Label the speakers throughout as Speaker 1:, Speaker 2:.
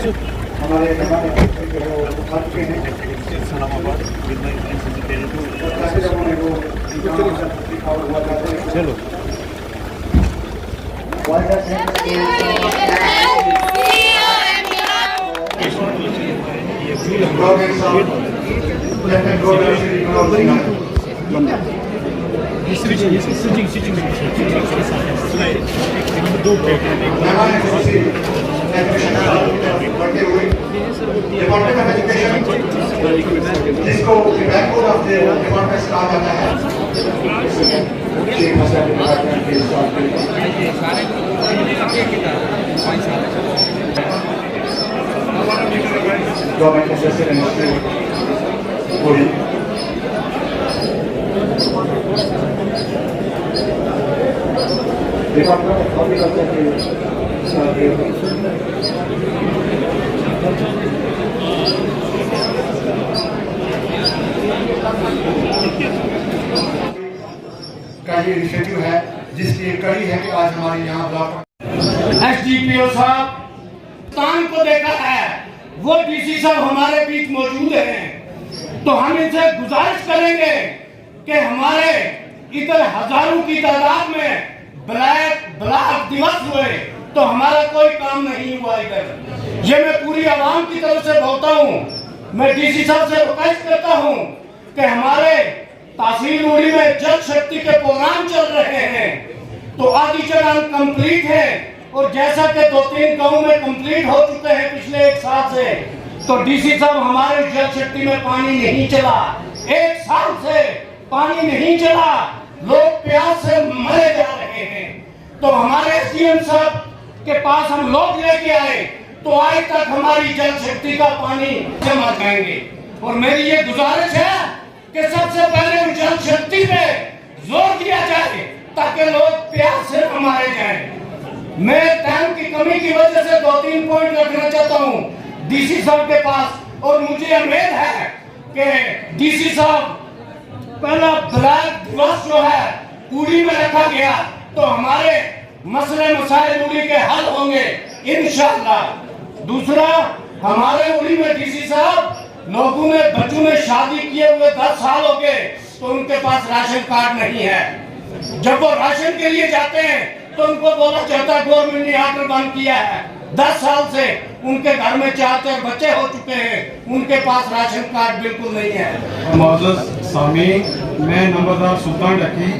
Speaker 1: हमारे चलो department of education जिसको बैकबोन ऑफ द डिपार्टमेंट कहा जाता है गवर्नमेंट एजुकेशन मिनिस्ट्री पूरी डिपार्टमेंट ऑफ हॉर्टिकल्चर के का ये इनिशिएटिव है जिसकी एक कड़ी है कि आज हमारे यहाँ ब्लॉक
Speaker 2: एसडीपीओ साहब स्थान को देखा है, वो डीसी साहब हमारे बीच मौजूद हैं, तो हम इनसे गुजारिश करेंगे कि हमारे इधर हजारों की तादाद में ब्लैक दिवस हुए तो हमारा कोई काम नहीं हुआ इधर। ये मैं पूरी आवाम की तरफ से बोलता हूँ, मैं डीसी साहब से रिक्वेस्ट करता हूँ कि हमारे तहसील उड़ी में जल शक्ति के प्रोग्राम चल रहे हैं, तो आधी चरण कंप्लीट है और जैसा कि 2-3 गाँव में कंप्लीट हो चुके हैं पिछले 1 साल से, तो डीसी साहब हमारे जल शक्ति में पानी नहीं चला, 1 साल से पानी नहीं चला, लोग प्यास से मरे जा रहे हैं। तो हमारे एसडीएम साहब के पास हम लोग लेके आए तो आज तक हमारी जल शक्ति का पानी जमा जाएंगे। और मेरी ये गुजारिश है कि सबसे पहले उन जल शक्ति पे जोर दिया जाए ताकि लोग प्यास से न मारे जाएं। मैं टाइम की कमी की वजह से 2-3 पॉइंट रखना चाहता हूँ डीसी साहब के पास, और मुझे उम्मीद है कि डीसी साहब पहला ब्लैक दिवस जो है उड़ी में रखा गया तो हमारे मसले मसाइल उड़ी के हल होंगे इंशाअल्लाह। दूसरा, हमारे उड़ी में डीसी साहब लोगों ने बच्चों ने शादी किए हुए 10 साल हो गए तो उनके पास राशन कार्ड नहीं है। जब वो राशन के लिए जाते हैं तो उनको बोला जाता है गवर्नमेंट ने ऑर्डर बंद किया है। 10 साल से उनके घर में 4 बच्चे हो चुके हैं, उनके पास राशन कार्ड बिल्कुल नहीं है।
Speaker 3: मौजूद सामी, मैं नंबरदार सुल्तान रखी,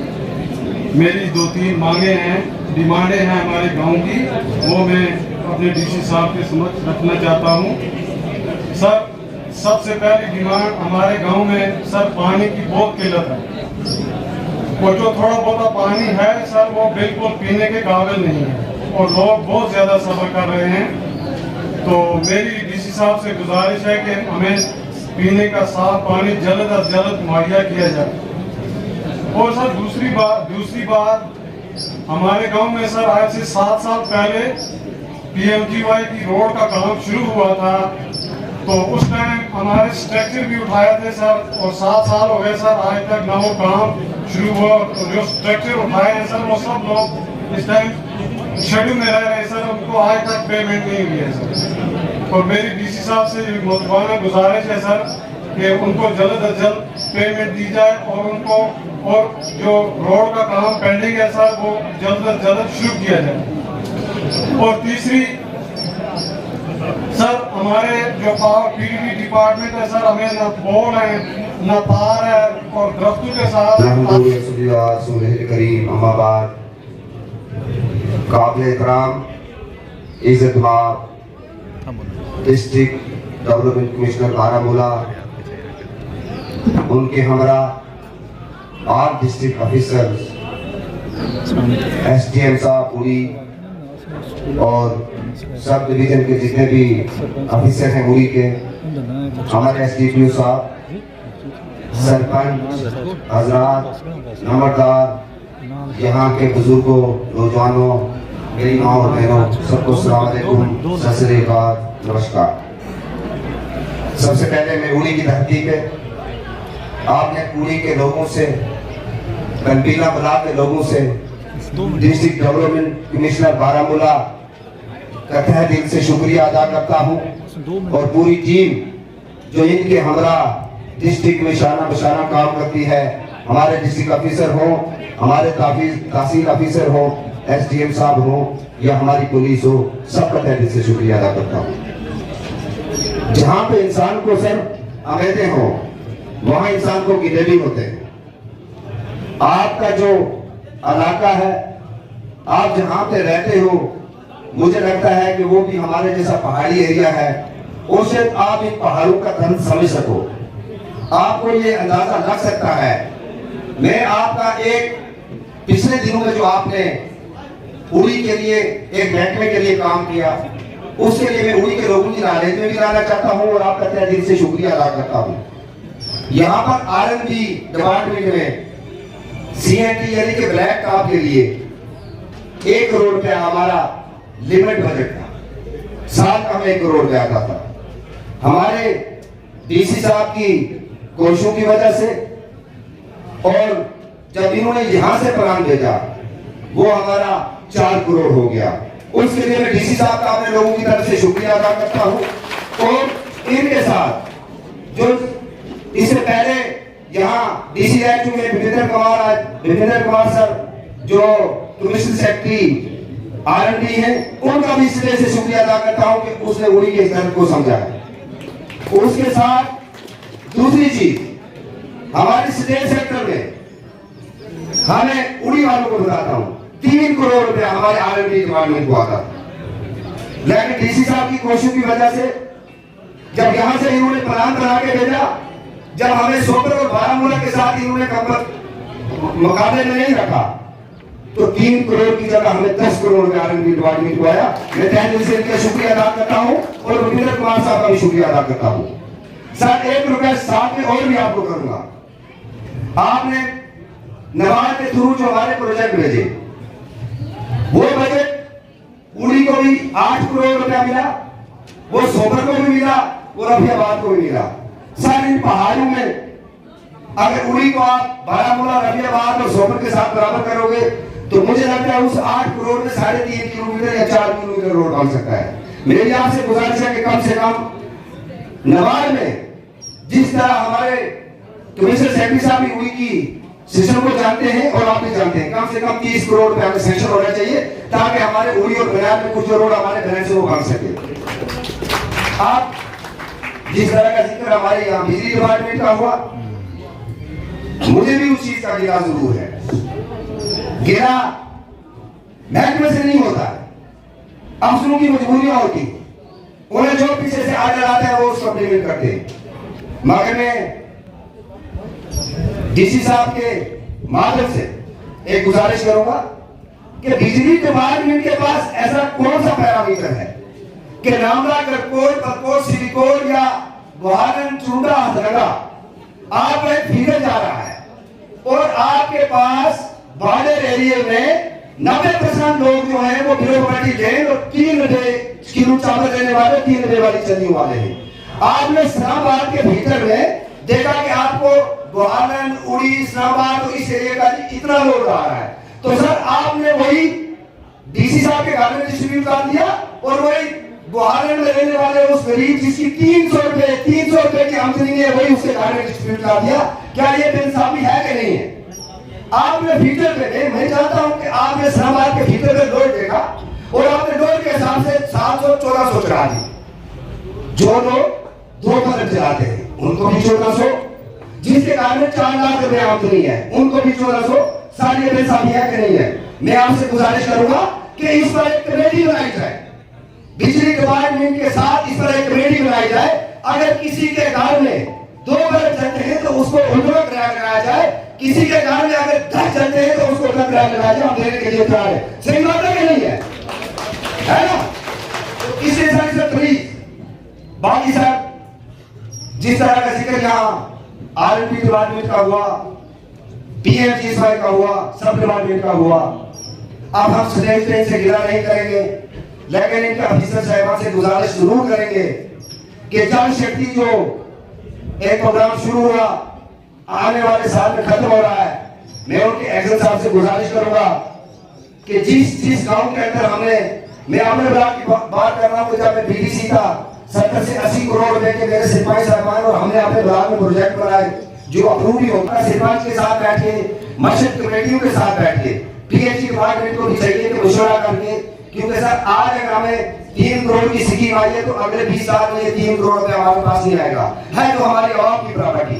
Speaker 3: मेरी 2-3 मांगे हैं, डिमांडें हैं हमारे गांव की, वो मैं अपने डीसी साहब के समक्ष रखना चाहता हूँ। सर, सबसे पहली डिमांड हमारे गांव में सर पानी की बहुत किल्लत है, वो जो थोड़ा बहुत पानी है सर वो बिल्कुल पीने के काबिल नहीं है और लोग बहुत ज़्यादा सफ़र कर रहे हैं। तो मेरी डीसी साहब से गुजारिश है कि हमें पीने का साफ पानी जल्द अज जल्द मुहैया किया जाए। और सर दूसरी बात हमारे गांव में सर आज से 7 साल पहले PMGY की रोड का काम शुरू हुआ था, तो उस टाइम हमारे स्ट्रक्चर भी उठाए थे सर, और 7 साल हो गए सर आज तक ना वो काम शुरू हुआ। जो स्ट्रक्चर उठाए हैं सर वो सब लोग इस टाइम शेड्यूल में रह रहे हैं सर, उनको आज तक पेमेंट नहीं हुई है सर। और मेरी डीसी साहब से मुतबाना गुजारिश है सर कि उनको जल्द अज जल्द पेमेंट दी जाए और उनको और जो रोड का काम पेंडिंग है सर वो जल्द अज जल्द शुरू किया जाए। और तीसरी सर, हमारे जो पावर पीडीपी डिपार्टमेंट है सर, हमें न पोल है न तार है और दरख्तों के साथ
Speaker 1: करीम अहमदाबाद काबिल एहतराम इज्जतमाब डिस्ट्रिक्ट डेवलपमेंट कमिश्नर बारामूला, उनके हमरा और डिस्ट्रिक्ट ऑफिसर्स, एसडीएम साहब उड़ी और सब डिवीजन के जितने भी ऑफिसर हैं उड़ी के, हमारे एसडीपीओ साहब, सरपंच हजरात, नंबरदार, यहाँ के बुजुर्गों, नौजवानों, मेरी माँ और बहनों, सबको अस्सलाम वालेकुम, सत श्री अकाल, नमस्कार। सबसे पहले मैं उड़ी की धरती पे आपने उड़ी के लोगों से, कलपीला ब्लॉक के लोगों से, डिस्ट्रिक्ट डेवलपमेंट कमिश्नर बारामूला का तहे दिल से शुक्रिया अदा करता हूँ और पूरी टीम जो इनके हमरा डिस्ट्रिक्ट में शाना बशाना काम करती है, हमारे डिस्ट्रिक्ट ऑफिसर हो, हमारे तहसील ऑफिसर हो, एसडीएम साहब हो या हमारी पुलिस हो, सबका तहे दिल से शुक्रिया अदा करता हूँ। जहाँ पे इंसान को सर अमेदे हो वहाँ इंसान को गिले भी होते हैं। आपका जो इलाका है, आप जहाँ पे रहते हो, मुझे लगता है कि वो भी हमारे जैसा पहाड़ी एरिया है, उससे आप इन पहाड़ों का दर्द समझ सको, आपको ये अंदाजा लग सकता है। मैं आपका एक पिछले दिनों में जो आपने उड़ी के लिए एक महकमे के लिए काम किया, उसके लिए मैं उड़ी के लोगों की राय में भी लाना चाहता हूँ और आपका तहे दिल से शुक्रिया अदा करता हूँ। यहाँ पर आरएनबी डिपार्टमेंट में सीएनटी यानी कि ब्लैक टॉप के लिए 1 करोड़ रुपया हमारा लिमिट बजट था, साल का हमें 1 करोड़ रुपया आता था। हमारे डीसी साहब की कोशिशों की वजह से और जब इन्होंने यहां से प्लान भेजा वो हमारा 4 करोड़ हो गया। उसके लिए मैं डीसी साहब का अपने लोगों की तरफ से शुक्रिया अदा करता हूं। और इनके साथ जो इससे पहले यहाँ डीसी रह चुके विजेंद्र कुमार सर जो कमिश्नर सेक्रेटरी आरएनडी हैं, उनका भी इसलिए से शुक्रिया अदा करता हूं कि उसने उड़ी के दर्द को समझा है। उसके साथ दूसरी चीज, हमारे स्टेट सेक्टर में हमें उड़ी वालों को बताता हूं 3 करोड़ रुपया हमारे आरएनडी डिपार्टमेंट को आता, लेकिन डीसी साहब की कोशिश की वजह से जब यहां से इन्होंने प्लान बना के भेजा, जब हमें सोपर और बारामूला के साथ इन्होंने मुकाबले में नहीं रखा, तो 3 करोड़ की जगह हमें 10 करोड़ रुपया आरएनडी डिपार्टमेंट को आया। मैं तहे दिल से इनका शुक्रिया अदा करता हूं और विजेंद्र कुमार साहब का भी शुक्रिया अदा करता हूं। सर 1 रुपया साथ में और भी आपको करूंगा, आपने नबार्ड के थ्रू जो हमारे प्रोजेक्ट भेजे, वो बजट उड़ी को भी 8 करोड़ रुपया मिला, वो सोबर को भी मिला, वो रफियाबाद को भी मिला। सर इन पहाड़ों में अगर उड़ी को आप बारामूला, रफियाबाद और सोबर के साथ बराबर करोगे तो मुझे लगता है उस 8 करोड़ में 3.5 किलोमीटर या 4 किलोमीटर रोड बन सकता है। मेरी आपसे गुजारिश है कि कम से कम नवार में जिस तरह हमारे कमिश्नर सेक्रेटरी साहब भी उड़ी की सिस्टम को जानते हैं और आप भी जानते हैं, कम से कम 30 करोड़ रुपए हमें सेंक्शन होना चाहिए ताकि हमारे उड़ी और बनियाद में कुछ जो रोड हमारे बैंक से वो बन सके। आप जिस तरह का जिक्र हमारे यहाँ बिजली डिपार्टमेंट का हुआ, मुझे भी उस चीज का गिला जरूर है। गिला महकमे से नहीं होता, अफसरों की मजबूरियां होती, उन्हें जो पीछे से आगे लाते हैं वो उसको इम्प्लीमेंट करते हैं। मगर मैं डीसी साहब के माध्यम से एक गुजारिश करूंगा कि बिजली डिपार्टमेंट के पास ऐसा कौन सा पैरामीटर है कि नामला, करकोट, बरकोट, सिलिकोट या बुहारन, चुंडा, हथरगा आप एक फिगर जा रहा है और आपके पास बॉर्डर एरिया में 90% लोग जो है वो बिलो पॉवर्टी लैंड और 3 किलो चावल देने वाले, 3 रुपए वाली चलने वाले हैं। आपने इस्लामाबाद के भीतर में देखा कि आपको बुहारन, उड़ी, इस्लामाबाद और इस एरिया का इतना लोड आ रहा है, तो सर आपने वही डीसी साहब के घर में डिस्ट्रीब्यूट कर दिया और वही बुहारन में रहने वाले उस गरीब जिसकी 300 रुपए की आमदनी है वही उसके घर में डिस्ट्रीब्यूट कर दिया। क्या ये बेइंसाफी है कि नहीं है? आपने फीचर पे, मैं चाहता हूं कि आपने इस्लामाबाद के फीचर पे लोड देखा और आपने लोड के हिसाब से 700-1400 चढ़ा दी। जो लोग 2 बल्ब चलाते हैं उनको भी 1400, जिसके कारण में 4 लाख रुपए आमदनी है उनको भी 1400। सारी बेइंसाफी है कि नहीं है? मैं आपसे गुजारिश करूंगा कि इस पर एक कमेटी बनाई जाए, बिजली डिपार्टमेंट के साथ इस पर एक कमेटी बनाई जाए। अगर किसी के घर में 2 बल्ब जलते हैं तो उसको उल्टा किराया लगाया जाए, किसी के घर में अगर 10 जलते हैं तो उसको उल्टा किराया लगाया जाए। हम देने के लिए तैयार है, सही बात है कि नहीं है? है ना? तो इस हिसाब से प्लीज बाकी साहब जिस तरह का जिक्र यहाँ आरएनबी डिपार्टमेंट का हुआ, पीएमजीएसवाई का हुआ, सब डिपार्टमेंट का हुआ, अब हम स्टेट पे इनसे गिला नहीं करेंगे, लेकिन इनके ऑफिसर साहिबान से गुजारिश जरूर करेंगे कि जल शक्ति जो एक प्रोग्राम शुरू हुआ आने वाले साल में खत्म हो रहा है, मैं उनके एक्शन साहब से गुजारिश करूंगा कि जिस गांव के अंदर हमने मैं अपने ब्लॉक की बात कर रहा हूँ। जब मैं बीडीसी था 70 से 80 करोड़ रुपए के मेरे सिपाही साहबान और हमने अपने ब्लॉक में प्रोजेक्ट बनाए जो अप्रूव ही होता है। सिपाही के साथ बैठ के, मस्जिद कमेटियों के साथ बैठ के, पीएचई डिपार्टमेंट को भी चाहिए कि मशवरा करके, क्योंकि सर आज अगर हमें 3 करोड़ की स्कीम आई है तो अगले 20 साल में ये 3 करोड़ रुपए हमारे पास नहीं आएगा। है तो हमारी आवाम की प्रॉपर्टी,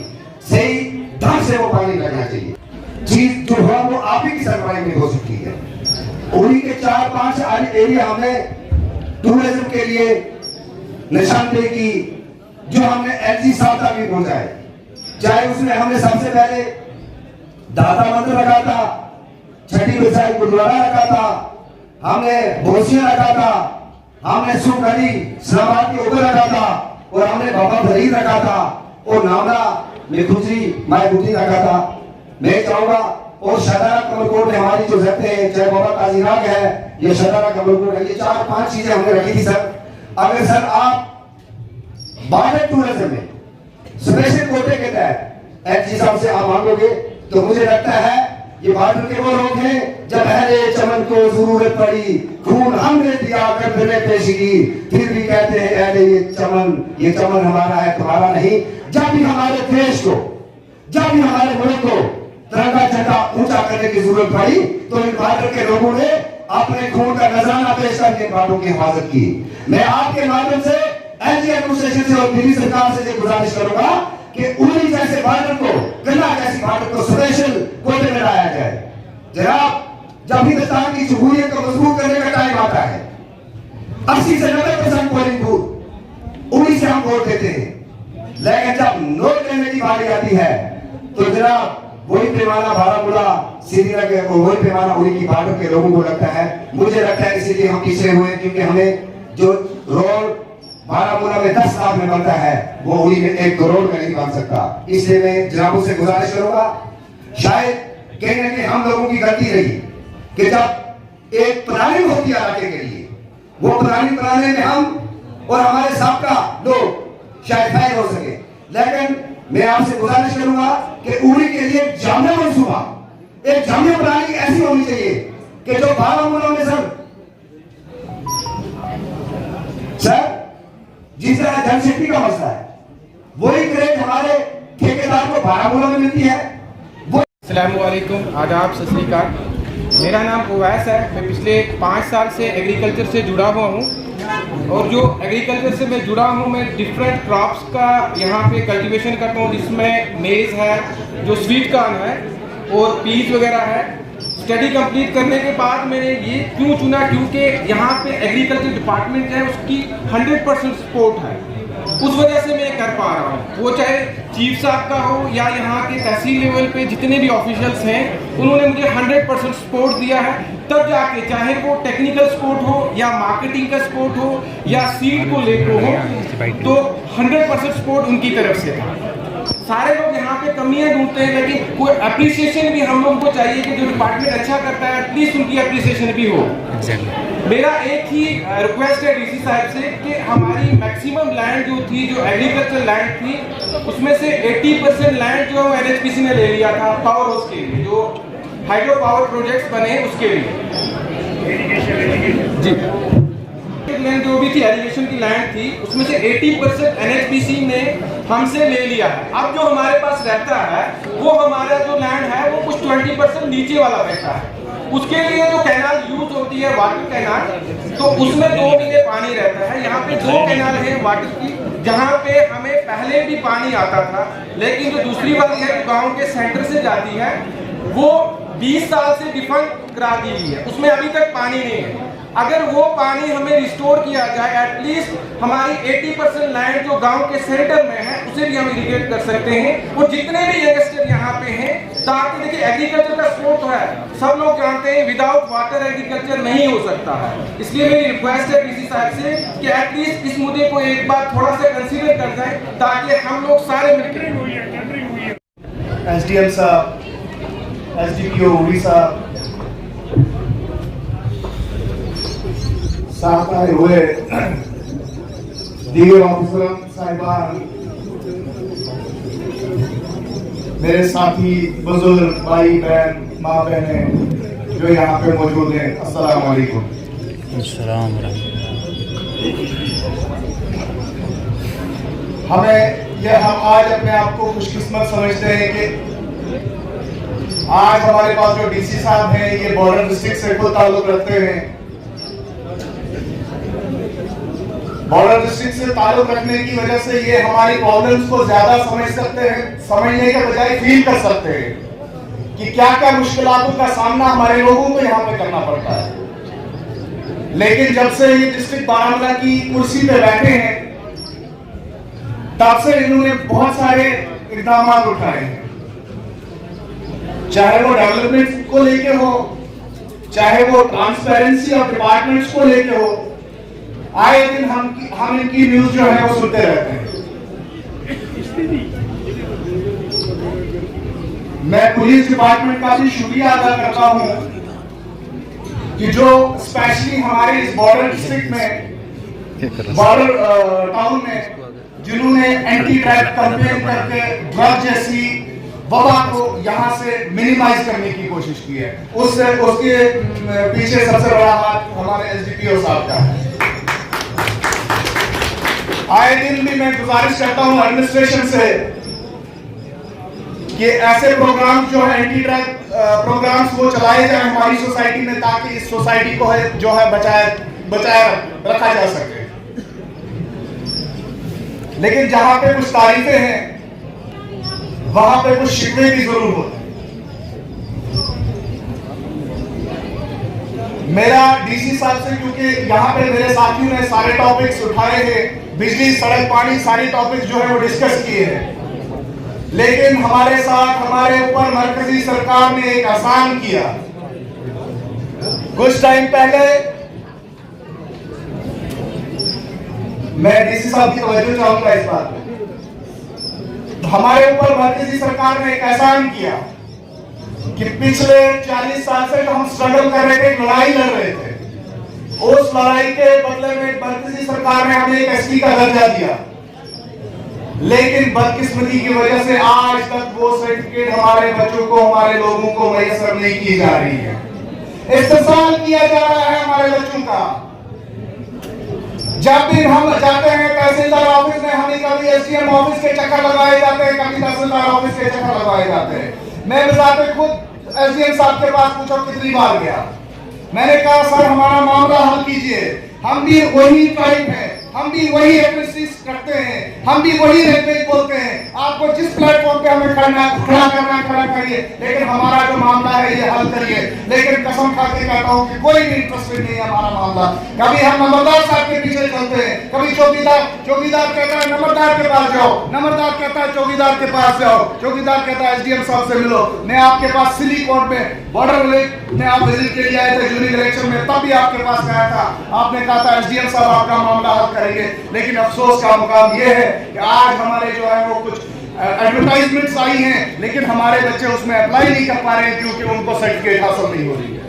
Speaker 1: सही ढंग से वो पानी लगना चाहिए। चीज जो है वो आप ही की सरमाई में हो सकती है। उन्हीं के 4-5 एरिया हमने टूरिज्म के लिए निशानदेही की, जो हमने एलजी साहब तक भी पहुंचाए। चाहे उसमें हमने सबसे पहले दाता मंदिर रखा था, छठी बिसाई गुरुद्वारा रखा था, हमने बोसिया रखा था, हमने सुख अली इस्लामाबाद के ऊपर रखा था, और हमने बाबा फरीद रखा था, और नामरा में खुजरी मायबूती रखा था। मैं चाहूंगा और शदारा कमलकोट में हमारी जो जगह है, चाहे बाबा काजीराग है या शदारा कमलकोट है, ये 4-5 चीजें हमने रखी थी सर। अगर सर आप बॉर्डर टूरिज्म में स्पेशल कोटे के तहत एलजी साहब से आप मांगोगे तो मुझे लगता है ये बॉर्डर के वो लोग हैं जब अहले चमन को जरूरत पड़ी खून हमने दिया कर दिले पेशगी, फिर भी कहते हैं अहले ये चमन हमारा है तुम्हारा नहीं। जब भी हमारे देश को, जब भी हमारे मुल्क को तिरंगा झंडा ऊंचा करने की जरूरत पड़ी तो इन बॉर्डर के लोगों ने अपने खून का नजराना पेश करके बातों की हिफाजत की। मैं आपके माध्यम से एलजी एडमिनिस्ट्रेशन से और दिल्ली सरकार से गुजारिश करूंगा कि उरी जैसे बॉर्डर को, गन्ना जैसी बॉर्डर को स्पेशल कोटे में लाया जाए। जनाब, जब हिंदुस्तान की जमहूरियत को मजबूत करने का टाइम आता है, 80 से 90% पोलिंग बूथ उरी से हम वोट देते हैं, लेकिन जब नोट लेने की बारी आती है तो जनाब वही पैमाना बारामूला श्रीनगर को, वही पैमाना उरी की बॉर्डर के लोगों को लगता है। मुझे लगता है इसीलिए हम पीछे हुए, क्योंकि हमें जो रोड बारामूला में 10 लाख में बनता है वो उरी में 1 करोड़ का नहीं बन सकता। इसलिए मैं जनाबों से गुजारिश करूंगा, शायद कहीं ना कहीं हम लोगों की गलती रही कि जब एक प्लानिंग होती है इलाके के लिए, वो प्लानिंग बनाने में हम और हमारे साबका लोग शायद फैल हो सके। लेकिन मैं आपसे गुजारिश करूंगा कि उरी के लिए जामिया मंसूबा, एक जामिया प्लानिंग ऐसी होनी चाहिए कि जो बारामूला में सर जिस तरह जनशक्ति का मसला है वही ग्रेड हमारे ठेकेदार को बारामूला में मिलती है।
Speaker 4: अस्सलाम वालेकुम, आदाब, सत श्री अकाल। मेरा नाम उवैस है। मैं पिछले 5 साल से एग्रीकल्चर से जुड़ा हुआ हूँ, और जो एग्रीकल्चर से मैं जुड़ा हूँ, मैं डिफरेंट क्रॉप्स का यहाँ पे कल्टीवेशन करता हूँ, जिसमें मेज़ है, जो स्वीट कॉर्न है, और पीज वगैरह है। स्टडी कंप्लीट करने के बाद मैंने ये क्यों चुना, क्योंकि यहाँ पे एग्रीकल्चर डिपार्टमेंट है उसकी 100% सपोर्ट है, उस वजह से मैं कर पा रहा हूँ। वो चाहे चीफ साहब का हो या यहाँ के तहसील लेवल पे जितने भी ऑफिशियल्स हैं, उन्होंने मुझे 100% सपोर्ट दिया है। तब जाके चाहे वो टेक्निकल सपोर्ट हो या मार्केटिंग का सपोर्ट हो या सीड को लेकर हो, तो 100% सपोर्ट उनकी तरफ से था। सारे लोग यहाँ पे कमियां ढूंढते हैं, लेकिन कोई अप्रिसिएशन भी हम लोगों को चाहिए कि जो डिपार्टमेंट अच्छा करता है एटलीस्ट उनकी अप्रिसिएशन भी हो। मेरा एक ही रिक्वेस्ट है डीसी साहब से कि हमारी मैक्सिमम लैंड जो थी, जो एग्रीकल्चर लैंड थी, उसमें से 80% लैंड जो एनएचपीसी ने ले लिया था पावर हाउस के लिए, जो हाइड्रो पावर प्रोजेक्ट्स बने उसके लिए जी। लैंड जो भी थी एरिगेशन की लैंड थी, उसमें से 80% एनएचपीसी ने हमसे ले लिया है। अब जो हमारे पास रहता है वो हमारा जो लैंड है वो कुछ 20% नीचे वाला रहता है। उसके लिए जो कैनाल यूज होती है वाटर कैनाल, तो उसमें 2 महीने पानी रहता है। यहाँ पे 2 कैनाल है वाटर की, जहाँ पे हमें पहले भी पानी आता था, लेकिन जो दूसरी वाली है गाँव के सेंटर से जाती है, वो 20 साल से डिफंक्ट करा दी गई है, उसमें अभी तक पानी नहीं है। अगर वो पानी हमें रिस्टोर किया जाए, एटलीस्ट हमारी 80% लैंड जो गांव के सेंटर में है उसे भी हम इरिगेट कर सकते हैं। और जितने भी यंगस्टर यहाँ पे हैं, ताकि देखिए एग्रीकल्चर का स्कोप है, सब लोग जानते हैं विदाउट वाटर एग्रीकल्चर नहीं हो सकता है। इसलिए मेरी रिक्वेस्ट है डीसी साहब से कि एटलीस्ट इस मुद्दे को एक बार थोड़ा सा कंसीडर कर जाए, ताकि हम लोग सारे मिलकर।
Speaker 5: एसडीएम साहब, एसडीपीओ उरी साहब, साथ आए हुए दीगर ऑफिसर साहिबान, मेरे साथी बुजुर्ग भाई बहन माँ बहनें जो यहाँ पे मौजूद हैं, अस्सलाम वालेकुम।
Speaker 6: अस्सलाम
Speaker 5: हम आज अपने आप को खुशकिस्मत समझते हैं कि आज हमारे पास जो डीसी साहब हैं ये बॉर्डर डिस्ट्रिक्ट से को ताल्लुक रखते हैं। बॉर्डर डिस्ट्रिक्ट से ताल्लुक रखने की वजह से ये हमारी प्रॉब्लम्स को ज्यादा समझ सकते हैं, समझने के बजाय फील कर सकते हैं कि क्या क्या मुश्किलातों का सामना हमारे लोगों को यहाँ पे करना पड़ता है। लेकिन जब से ये डिस्ट्रिक्ट बारामूला की कुर्सी पे बैठे हैं तब से इन्होंने बहुत सारे इकदाम उठाए हैं, चाहे वो डेवलपमेंट को लेके हो, चाहे वो ट्रांसपेरेंसी ऑफ डिपार्टमेंट्स को लेके हो। आए दिन हम इनकी न्यूज जो है वो सुनते रहते हैं। मैं पुलिस डिपार्टमेंट का भी शुक्रिया अदा करता हूं कि जो स्पेशली हमारे इस बॉर्डर डिस्ट्रिक्ट में, बॉर्डर टाउन में, जिन्होंने एंटी ड्रग कैंपेन करके ड्रग जैसी वबा को यहां से मिनिमाइज करने की कोशिश की है, उसके पीछे सबसे बड़ा हाथ हमारे एसडीपीओ साहब का है। आए दिन भी मैं गुजारिश करता हूं एडमिनिस्ट्रेशन से कि ऐसे प्रोग्राम जो है एंटी ड्रग प्रोग्राम्स वो चलाए जाए हमारी सोसाइटी में, ताकि इस सोसाइटी को है जो है बचाए रखा जा सके। लेकिन जहां पे कुछ तारीफें हैं वहां पे कुछ शिकवे भी जरूर होते हैं। मेरा डीसी साहब से, क्योंकि यहाँ पे मेरे साथियों ने सारे टॉपिक्स उठाए हैं, बिजली, सड़क, पानी, सारी टॉपिक्स जो है वो डिस्कस किए हैं, लेकिन हमारे साथ हमारे ऊपर मरकजी सरकार ने एक एहसान किया। कुछ टाइम पहले मैं डीसी साहब की तवज्जो चाहूंगा इस बात पे, हमारे ऊपर मरकजी सरकार ने एक एहसान किया कि पिछले 40 साल से जो हम स्ट्रगल कर रहे थे, लड़ाई लड़ रहे थे, उस लड़ाई के बदले में मरकजी सरकार ने हमें एक एसपी का दर्जा दिया। लेकिन बदकिस्मती की वजह से आज तक वो सर्टिफिकेट हमारे बच्चों को, हमारे लोगों को मैसर नहीं की जा रही है। इस्तेमाल किया जा रहा है हमारे बच्चों का। जब भी हम जाते हैं तहसीलदार ऑफिस में, हमें कभी एसडीएम ऑफिस के चक्कर लगाए जाते हैं, कभी तहसीलदार ऑफिस के चक्कर लगाए जाते हैं। मैं बजाते खुद एसडीएम साहब के पास पूछा कितनी बार गया, मैंने कहा सर हमारा मामला हल कीजिए, हम भी वही टाइप है, हम भी वही एडमिनिस्ट्रेशन करते हैं, हम भी वही लैंग्वेज बोलते हैं, आपको जिस प्लेटफॉर्म पे हमें खड़ा करना है खड़ा करिए, लेकिन हमारा जो मामला है ये हल करिए। लेकिन कसम खा के कहता हूँ कि कोई भी इंटरेस्टेड नहीं है हमारा मामला। कभी हम नंबरदार साहब के पीछे चलते हैं, कभी चौकीदार कहता है नंबरदार के पास जाओ, नंबरदार कहता है चौकीदार के पास जाओ, चौकीदार कहता है एसडीएम साहब से मिलो। मैं आपके पास सिली कोर्ट में बॉर्डर में आप विजिट के लिए आए थे जूनियर इलेक्शन में, तब भी आपके पास गया था, आपने कहा था एसडीएम साहब आपका मामला हल करेंगे। लेकिन अफसोस का मुकाम ये है कि आज हमारे जो है वो कुछ एडवर्टाइजमेंट्स आई हैं, लेकिन हमारे बच्चे उसमें अप्लाई नहीं कर पा रहे हैं क्योंकि उनको सर्टिफिकेट हासिल नहीं हो रही है।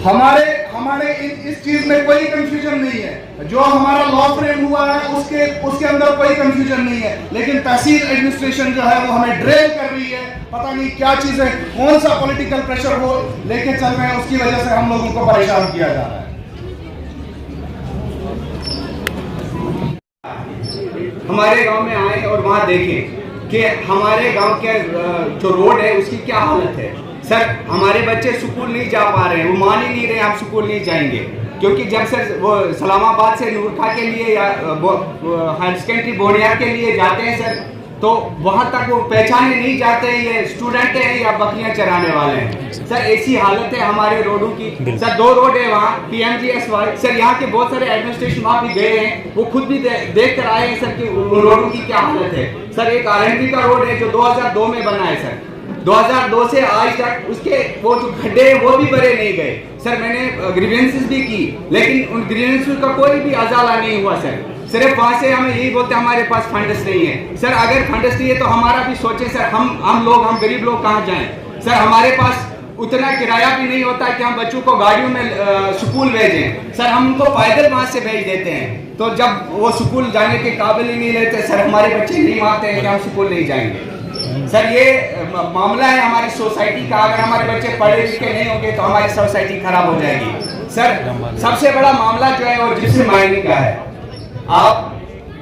Speaker 5: हमारे इस चीज में कोई कंफ्यूजन नहीं है, जो हमारा लॉ फ्रेम हुआ है उसके अंदर कोई कंफ्यूजन नहीं है, लेकिन तहसील एडमिनिस्ट्रेशन जो है वो हमें ड्रेल कर रही है। पता नहीं क्या चीज है, कौन सा पॉलिटिकल प्रेशर वो लेके चल रहे हैं, उसकी वजह से हम लोगों को परेशान किया जा रहा है।
Speaker 7: हमारे गांव में आए और वहां देखें कि हमारे गांव के जो रोड है उसकी क्या हालत है। सर हमारे बच्चे स्कूल नहीं जा पा रहे हैं, वो मान ही नहीं रहे हम स्कूल नहीं जाएंगे, क्योंकि जब सर वो सलामाबाद से नूरखा के लिए या हायर सेकेंडरी बोनियार के लिए जाते हैं सर, तो वहां तक वो पहचाने नहीं जाते ये स्टूडेंट हैं या बकरियां चराने वाले हैं। सर ऐसी हालत है हमारे रोडों की। सर 2 रोड है वहाँ PMGSY। सर यहाँ के बहुत सारे एडमिनिस्ट्रेशन वहाँ भी गए हैं, वो खुद भी देख कर आए हैं सर कि रोडों की क्या हालत है। सर एक RNB का रोड है जो 2002 में बना है सर, 2002 से आज तक उसके वो जो खड्डे हैं वो भी भरे नहीं गए। सर मैंने ग्रीवेंसेस भी की, लेकिन उन ग्रीवेंसेस का कोई भी अजाला नहीं हुआ सर। सिर्फ वहाँ से हमें यही बोलते हैं हमारे पास फंड्स नहीं है। सर अगर फंड्स नहीं है तो हमारा भी सोचे सर, हम गरीब लोग कहाँ जाएं। सर हमारे पास उतना किराया भी नहीं होता कि हम बच्चों को गाड़ियों में स्कूल भेजें। सर हम उनको पैदल वहाँ से भेज देते हैं, तो जब वो स्कूल जाने के काबिल ही नहीं रहते सर, हमारे बच्चे नहीं मानते हैं कि हम स्कूल नहीं जाएंगे। सर ये मामला है हमारी सोसाइटी का। अगर हमारे बच्चे पढ़े लिखे नहीं होंगे तो हमारी सोसाइटी खराब हो जाएगी। सर सबसे बड़ा मामला जो है वो जिप्सी माइनिंग का है।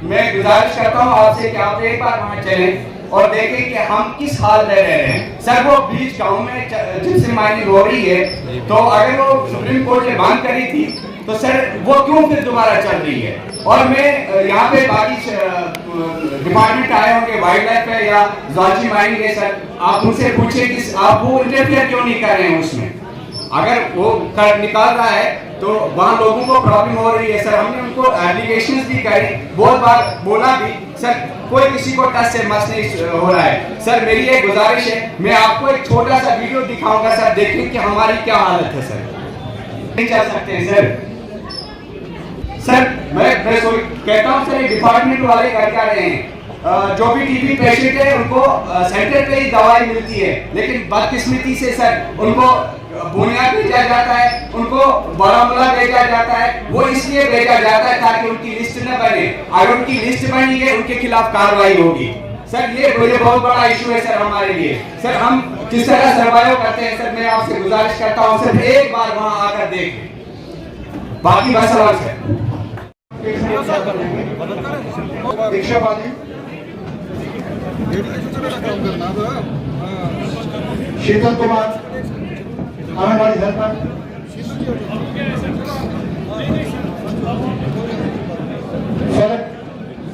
Speaker 7: मैं गुजारिश करता हूँ आपसे कि आप एक बार वहाँ चलें और देखें कि हम किस हाल में रह रहे हैं। सर वो बीच गांव में जिप्सी माइनिंग हो रही है, तो अगर वो सुप्रीम कोर्ट ने बांध करी थी तो सर वो क्यों फिर दोबारा चल रही है। और मैं यहाँ पे बाकी डिपार्टमेंट आए होंगे, वाइल्ड लाइफ है या जॉलजी माइनिंग है, सर आप उनसे पूछे कि आप वो इंटरफेयर क्यों नहीं कर रहे हैं उसमें। अगर वो निकाल रहा है तो वहाँ लोगों को प्रॉब्लम हो रही है। सर हमने उनको एप्लीकेशंस भी करी, बहुत बार बोला भी, सर कोई किसी को टच से मस नहीं हो रहा है। सर मेरी एक गुजारिश है, मैं आपको एक छोटा सा वीडियो दिखाऊंगा सर, देखें कि हमारी क्या हालत है। सर नहीं चल सकते हैं सर। सर मैं कहता हूँ सर डिपार्टमेंट वाले कर क्या रहे हैं। जो भी टीबी पेशेंट है उनको सेंटर पे ही दवाई मिलती है, लेकिन बदकिस्मती से सर उनको बुनियाद भेजा जाता है, उनको बारामूला भेजा जाता है। वो इसलिए भेजा जाता है ताकि उनकी लिस्ट न बने। अगर उनकी लिस्ट बनी है उनके खिलाफ कार्रवाई होगी। सर ये बहुत बड़ा इशू है सर हमारे लिए। सर हम किस तरह सर्वाइव करते हैं सर, मैं आपसे गुजारिश करता हूँ सर एक बार वहाँ आकर देखें। बाकी बस सवाल सर
Speaker 5: शीतल कुमार आंगनबाड़ी हेल्पर,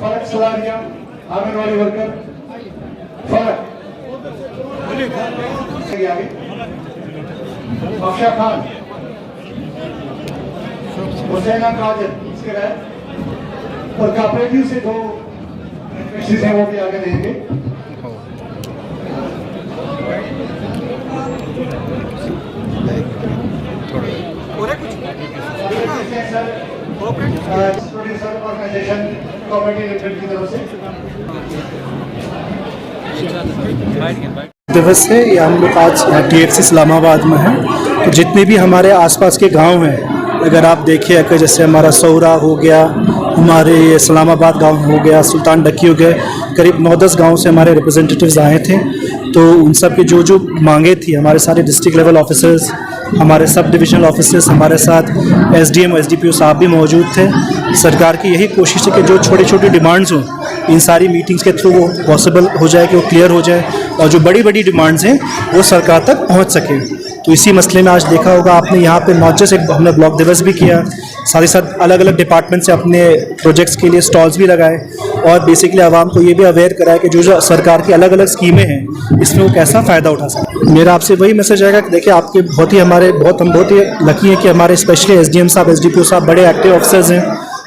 Speaker 5: फलक सलारिया आंगनबाड़ी वर्कर, फलक अक्षय खान, हुसैना काजल, इसके बाद और कोऑपरेटिव से 2 हैं वो भी आगे रहेंगे। प्रोड्यूसर ऑर्गेनाइजेशन कॉमेडी लिमिटेड की तरफ से
Speaker 6: दिवस है। ये हम लोग आज TFC इस्लामाबाद में हैं। तो जितने भी हमारे आसपास के गांव हैं, अगर आप देखिए कि जैसे हमारा सौरा हो गया, हमारे इस्लामाबाद गांव हो गया, सुल्तान डक्की हो गए, करीब 9-10 गांव से हमारे रिप्रेजेंटेटिव्स आए थे। तो उन सब की जो मांगे थी, हमारे सारे डिस्ट्रिक्ट लेवल ऑफिसर्स, हमारे सब डिविजनल ऑफिसर्स, हमारे साथ SDM और SDPO साहब भी मौजूद थे। सरकार की यही कोशिश है कि जो छोटी छोटी डिमांड्स हों, इन सारी मीटिंग्स के थ्रू वो पॉसिबल हो जाए, कि वो क्लियर हो जाए, और जो बड़ी बड़ी डिमांड्स हैं वो सरकार तक पहुंच सके। तो इसी मसले में आज देखा होगा आपने, यहाँ पे नॉट जस्ट एक हमने ब्लॉक दिवस भी किया, साथ ही साथ अलग अलग डिपार्टमेंट से अपने प्रोजेक्ट्स के लिए स्टॉल्स भी लगाए, और बेसिकली आवाम को ये भी अवेयर कराया कि जो सरकार की अलग अलग स्कीमें हैं इसमें वो कैसा फ़ायदा उठा सकते। मेरा आपसे वही मैसेज आएगा कि देखिए आपके हम बहुत ही लकी हैं कि हमारे स्पेशली SDM साहब, SDPO साहब बड़े एक्टिव ऑफिसर्स हैं,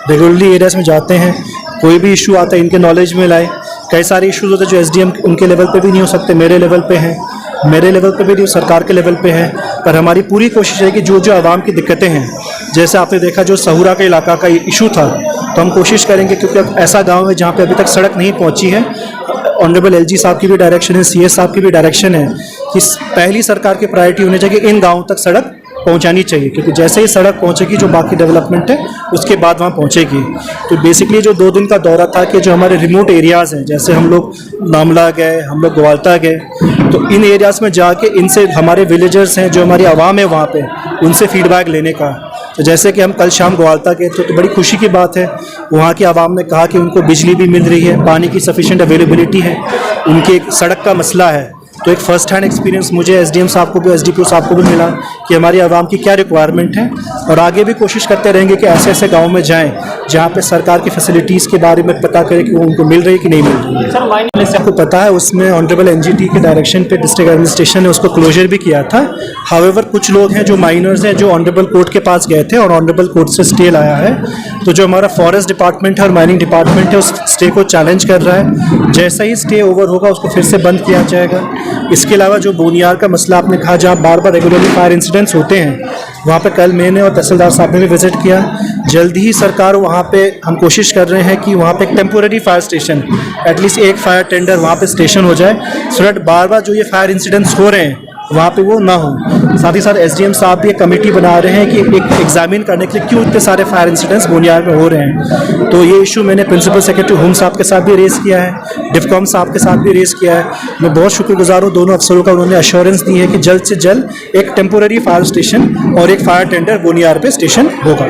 Speaker 6: रेगुलरली एरियाज में जाते हैं, कोई भी इशू आता है इनके नॉलेज में लाए। कई सारे इश्यूज होते हैं जो SDM उनके लेवल पे भी नहीं हो सकते, मेरे लेवल पे हैं, मेरे लेवल पे भी नहीं, सरकार के लेवल पे है। पर हमारी पूरी कोशिश है कि जो आवाम की दिक्कतें हैं, जैसे आपने देखा जो सहुरा के इलाका का इशू था, तो हम कोशिश करेंगे, क्योंकि अब ऐसा गांव है जहाँ पे अभी तक सड़क नहीं पहुँची है। ऑनरेबल LG साहब की भी डायरेक्शन है, CS साहब की भी डायरेक्शन है कि पहली सरकार की प्रायोरिटी होनी चाहिए कि इन गाँव तक सड़क पहुंचानी चाहिए, क्योंकि जैसे ही सड़क पहुंचेगी जो बाकी डेवलपमेंट है उसके बाद वहां पहुंचेगी। तो बेसिकली जो 2 दिन का दौरा था कि जो हमारे रिमोट एरियाज़ हैं, जैसे हम लोग नामला गए, हम लोग ग्वाल्ता गए, तो इन एरियाज़ में जाके इनसे हमारे विलेजर्स हैं, जो हमारी आवाम है वहाँ पे, उनसे फीडबैक लेने का। तो जैसे कि हम कल शाम ग्वाल्ता गए तो बड़ी खुशी की बात है, वहाँ की आवाम ने कहा कि उनको बिजली भी मिल रही है, पानी की सफिशेंट अवेलेबिलिटी है, उनके एक सड़क का मसला है। तो एक फ़र्स्ट हैंड एक्सपीरियंस मुझे SDM साहब को भी, SDPO साहब को भी मिला कि हमारी आवाम की क्या रिक्वायरमेंट है, और आगे भी कोशिश करते रहेंगे कि ऐसे ऐसे गाँव में जाएं जहाँ पे सरकार की फैसिलिटीज़ के बारे में पता करें कि वो उनको मिल रही है कि नहीं मिल रही है। सर आपको पता है उसमें ऑनरेबल NGT के डायरेक्शन पे डिस्ट्रिक्ट एडमिनिस्ट्रेशन ने उसको क्लोजर भी किया था। हाउएवर कुछ लोग हैं जो माइनर्स हैं, जो ऑनरेबल कोर्ट के पास गए थे और ऑनरेबल कोर्ट से स्टे लाया है। तो जो हमारा फॉरेस्ट डिपार्टमेंट है और माइनिंग डिपार्टमेंट है उस स्टे को चैलेंज कर रहा है। जैसा ही स्टे ओवर होगा उसको फिर से बंद किया जाएगा। इसके अलावा जो बोनियार का मसला आपने कहा, जहाँ बार बार रेगुलरली फायर इंसिडेंट्स होते हैं, वहाँ पे कल मैंने और तहसीलदार साहब ने भी विजिट किया। जल्दी ही सरकार वहाँ पे हम कोशिश कर रहे हैं कि वहाँ पे एक टेम्पोररी फायर स्टेशन, एटलीस्ट एक फायर टेंडर वहाँ पे स्टेशन हो जाए, सो दैट बार बार जो ये फायर इंसिडेंट्स हो रहे हैं वहाँ पे वो ना हो। साथ ही साथ SDM साहब भी एक कमेटी बना रहे हैं कि एक एग्जामिन करने के लिए क्यों इतने सारे फायर इंसिडेंट्स बोनियार में हो रहे हैं। तो ये इशू मैंने प्रिंसिपल सेक्रेटरी होम साहब के साथ भी रेस किया है, डिफकॉम साहब के साथ भी रेस किया है। मैं बहुत शुक्रगुजार हूँ दोनों अफसरों का, उन्होंने अश्योरेंस दी है कि जल्द से जल्द एक टेम्पोररी फायर स्टेशन और एक फायर टेंडर बोनियार पे स्टेशन होगा।